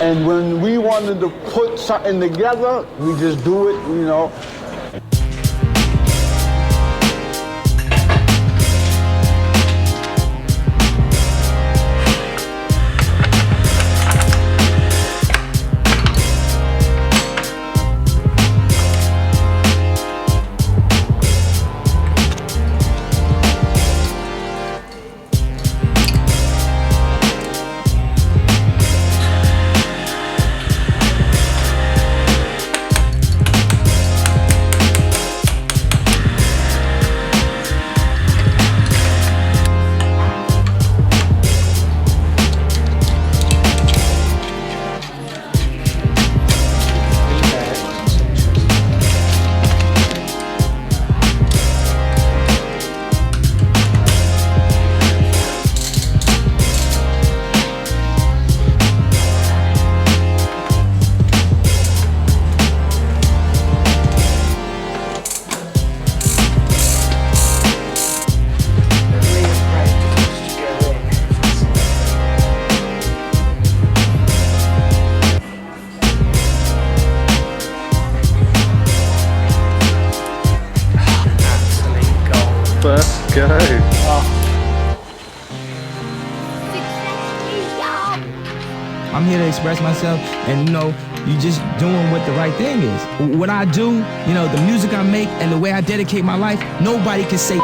And when we wanted to put something together, we just do it, you know. Let's go. I'm here to express myself, and you know, you just doing what the right thing is. What I do, you know, the music I make and the way I dedicate my life, nobody can say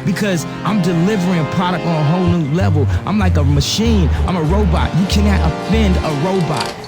because I'm delivering product on a whole new level. I'm like a machine. I'm a robot. You cannot offend a robot.